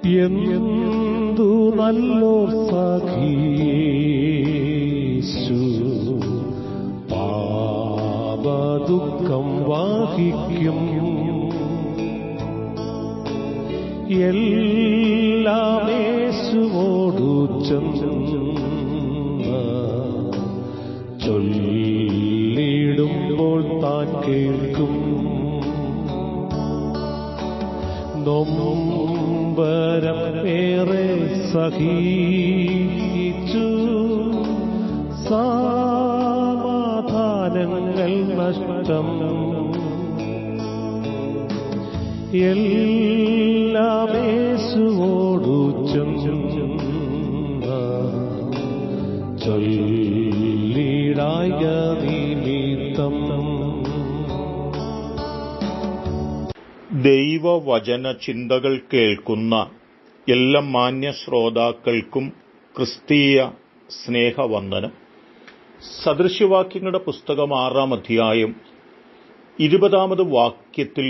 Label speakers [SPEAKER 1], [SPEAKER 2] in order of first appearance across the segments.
[SPEAKER 1] എന്തു നല്ലോർ സഖീശു പാപദുഃഖം വഹിക്കും. എല്ലാം യേശുവോടു ചെന്ന് ചൊല്ലിടുമ്പോൾ താൻ കേൾക്കും. നൊമ്പരം ഏറെ സഹിച്ചു സമാധാനങ്ങൾ നഷ്ടം. എല്ലാം യേശുവോടു ചെന്ന് ചൊല്ലിടായ നിമിത്തം.
[SPEAKER 2] ദൈവവചന ചിന്തകൾ കേൾക്കുന്ന എല്ലാ മാന്യ ശ്രോതാക്കൾക്കും ക്രിസ്തീയ സ്നേഹവന്ദനം. സദൃശ്യവാക്യങ്ങളുടെ പുസ്തകം 6-ാം അധ്യായം 20-ാമത് വാക്യത്തിൽ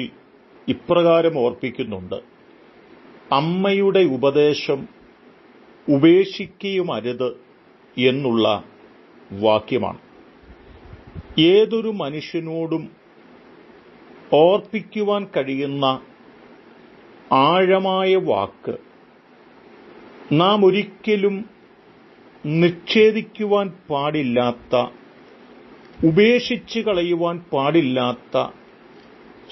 [SPEAKER 2] ഇപ്രകാരം ഓർപ്പിക്കുന്നുണ്ട്: അമ്മയുടെ ഉപദേശം ഉപേക്ഷിക്കുകയുമരുത് എന്നുള്ള വാക്യമാണ്. ഏതൊരു മനുഷ്യനോടും ഓർപ്പിക്കുവാൻ കഴിയുന്ന ആഴമായ വാക്ക്, നാം ഒരിക്കലും നിഷേധിക്കുവാൻ പാടില്ലാത്ത, ഉപേക്ഷിച്ച് കളയുവാൻ പാടില്ലാത്ത,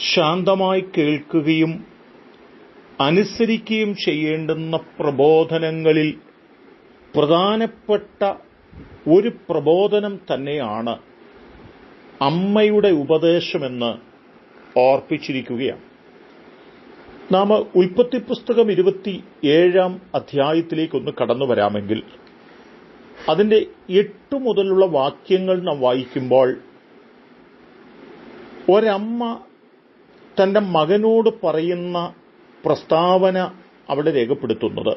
[SPEAKER 2] ശാന്തമായി കേൾക്കുകയും അനുസരിക്കുകയും ചെയ്യേണ്ടുന്ന പ്രബോധനങ്ങളിൽ പ്രധാനപ്പെട്ട ഒരു പ്രബോധനം തന്നെയാണ് അമ്മയുടെ ഉപദേശമെന്ന് ഓർപ്പിച്ചിരിക്കുകയാണ്. നാം ഉൽപ്പത്തി പുസ്തകം 27-ാം അധ്യായത്തിലേക്കൊന്ന് കടന്നു വരാമെങ്കിൽ അതിന്റെ 8 മുതലുള്ള വാക്യങ്ങൾ നാം വായിക്കുമ്പോൾ, ഒരമ്മ തന്റെ മകനോട് പറയുന്ന പ്രസ്താവന അവിടെ രേഖപ്പെടുത്തുന്നത്: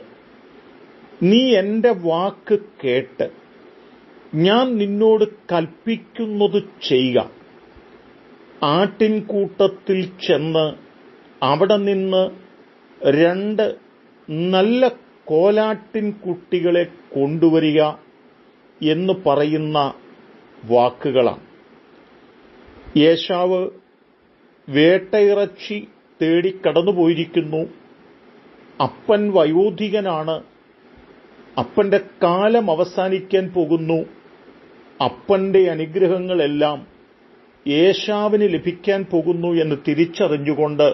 [SPEAKER 2] നീ എന്റെ വാക്ക് കേട്ട് ഞാൻ നിന്നോട് കൽപ്പിക്കുന്നത് ചെയ്യുക. ആട്ടിൻകൂട്ടത്തിൽ ചെന്ന് അവിടെ നിന്ന് 2 നല്ല കോലാട്ടിൻകുട്ടികളെ കൊണ്ടുവരിക എന്ന് പറയുന്ന വാക്കുകളാണ്. ഏശാവ് വേട്ടയിറച്ചി തേടി കടന്നുപോയിരിക്കുന്നു. അപ്പൻ വയോധികനാണ്. അപ്പന്റെ കാലം അവസാനിക്കാൻ പോകുന്നു. അപ്പന്റെ അനുഗ്രഹങ്ങളെല്ലാം ഏശാവിന് ലഭിക്കാൻ പോകുന്നു എന്ന് തിരിച്ചറിഞ്ഞുകൊണ്ട്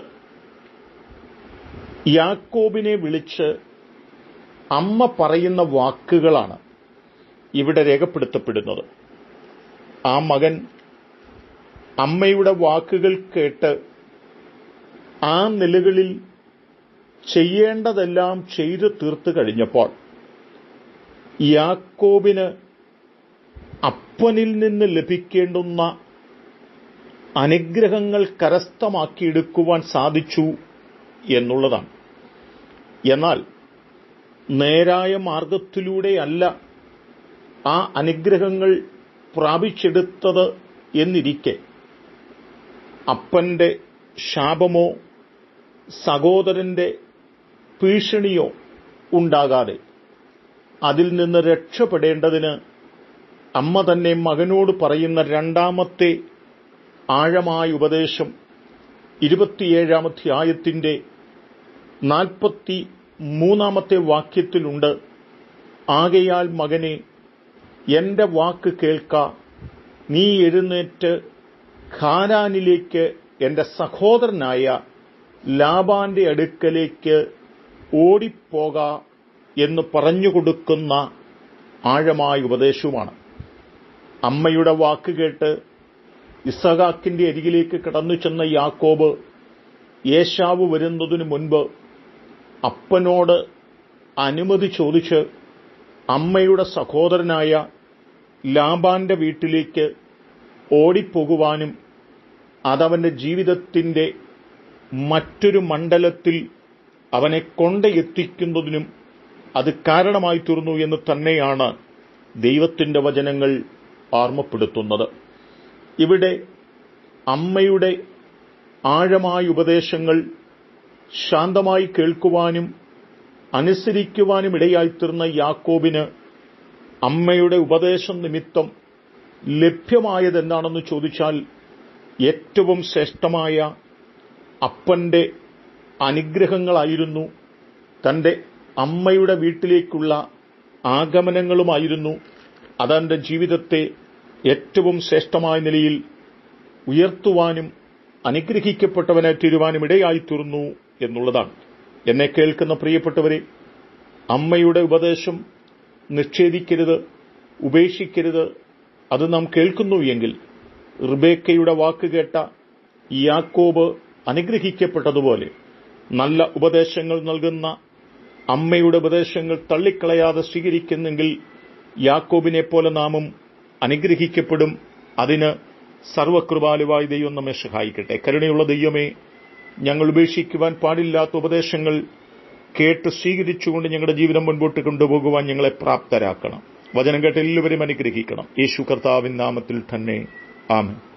[SPEAKER 2] യാക്കോബിനെ വിളിച്ച് അമ്മ പറയുന്ന വാക്കുകളാണ് ഇവിടെ രേഖപ്പെടുത്തപ്പെടുന്നത്. ആ മകൻ അമ്മയുടെ വാക്കുകൾ കേട്ട് ആ നിലകളിൽ ചെയ്യേണ്ടതെല്ലാം ചെയ്തു തീർത്തു കഴിഞ്ഞപ്പോൾ യാക്കോബിന് അപ്പനിൽ നിന്ന് ലഭിക്കേണ്ടുന്ന അനുഗ്രഹങ്ങൾ കരസ്ഥമാക്കിയെടുക്കുവാൻ സാധിച്ചു എന്നുള്ളതാണ്. എന്നാൽ നേരായ മാർഗത്തിലൂടെയല്ല ആ അനുഗ്രഹങ്ങൾ പ്രാപിച്ചെടുത്തത് എന്നിരിക്കെ അപ്പന്റെ ശാപമോ സഹോദരന്റെ ഭീഷണിയോ ഉണ്ടാകാതെ അതിൽ നിന്ന് രക്ഷപ്പെടേണ്ടതിന് അമ്മ തന്നെ മകനോട് പറയുന്ന 2ാമത്തെ ആഴമായ ഉപദേശം 27-ാം അധ്യായത്തിന്റെ 43-ാമത്തെ വാക്യത്തിലുണ്ട്: ആകയാൽ മകനെ, എന്റെ വാക്ക് കേൾക്ക. നീ എഴുന്നേറ്റ് ഹാരാനിലേക്ക് എന്റെ സഹോദരനായ ലാബാന്റെ അടുക്കലേക്ക് ഓടിപ്പോക എന്ന് പറഞ്ഞുകൊടുക്കുന്ന ആഴമായ ഉപദേശവുമാണ്. അമ്മയുടെ വാക്ക് കേട്ട് ഇസഹാക്കിന്റെ അരികിലേക്ക് കടന്നു ചെന്ന യാക്കോബ് ഏശാവ് വരുന്നതിനു മുൻപ് അപ്പനോട് അനുമതി ചോദിച്ച് അമ്മയുടെ സഹോദരനായ ലാബാന്റെ വീട്ടിലേക്ക് ഓടിപ്പോകുവാനും അതവന്റെ ജീവിതത്തിന്റെ മറ്റൊരു മണ്ഡലത്തിൽ അവനെ കൊണ്ടെത്തിക്കുന്നതിനും അത് കാരണമായി തീർന്നു എന്ന് തന്നെയാണ് ദൈവത്തിന്റെ വചനങ്ങൾ ഓർമ്മപ്പെടുത്തുന്നത്. ഇവിടെ അമ്മയുടെ ആഴമായ ഉപദേശങ്ങൾ ശാന്തമായി കേൾക്കുവാനും അനുസരിക്കുവാനും ഇടയായിത്തീർന്ന യാക്കോബിന് അമ്മയുടെ ഉപദേശം നിമിത്തം ലഭ്യമായത് എന്താണെന്ന് ചോദിച്ചാൽ ഏറ്റവും ശ്രേഷ്ഠമായ അപ്പന്റെ അനുഗ്രഹങ്ങളായിരുന്നു, തന്റെ അമ്മയുടെ വീട്ടിലേക്കുള്ള ആഗമനങ്ങളുമായിരുന്നു. അതെന്റെ ജീവിതത്തെ ഏറ്റവും ശ്രേഷ്ഠമായ നിലയിൽ ഉയർത്തുവാനും അനുഗ്രഹിക്കപ്പെട്ടവനായി തീരുവാനും ഇടയായിത്തീർന്നു എന്നുള്ളതാണ്. എന്നെ കേൾക്കുന്ന പ്രിയപ്പെട്ടവരെ, അമ്മയുടെ ഉപദേശം നിഷേധിക്കരുത്, ഉപേക്ഷിക്കരുത്. അത് നാം കേൾക്കുന്നു എങ്കിൽ റിബേക്കയുടെ വാക്ക് കേട്ട യാക്കോബ് അനുഗ്രഹിക്കപ്പെട്ടതുപോലെ നല്ല ഉപദേശങ്ങൾ നൽകുന്ന അമ്മയുടെ ഉപദേശങ്ങൾ തള്ളിക്കളയാതെ സ്വീകരിക്കുന്നെങ്കിൽ യാക്കോബിനെ പോലെ നാമും അനുഗ്രഹിക്കപ്പെടും. അതിന് സർവകൃപാലുവായ ദൈവം നമ്മെ സഹായിക്കട്ടെ. കരുണയുള്ള ദൈവമേ, ഞങ്ങൾ ഉപേക്ഷിക്കുവാൻ പാടില്ലാത്ത ഉപദേശങ്ങൾ കേട്ട് സ്വീകരിച്ചുകൊണ്ട് ഞങ്ങളുടെ ജീവിതം മുൻപോട്ട് കൊണ്ടുപോകുവാൻ ഞങ്ങളെ പ്രാപ്തരാക്കണം. വചനം കേട്ട് എല്ലാവരും അനുഗ്രഹിക്കണം. യേശു കർത്താവിൻ നാമത്തിൽ തന്നെ ആമേൻ.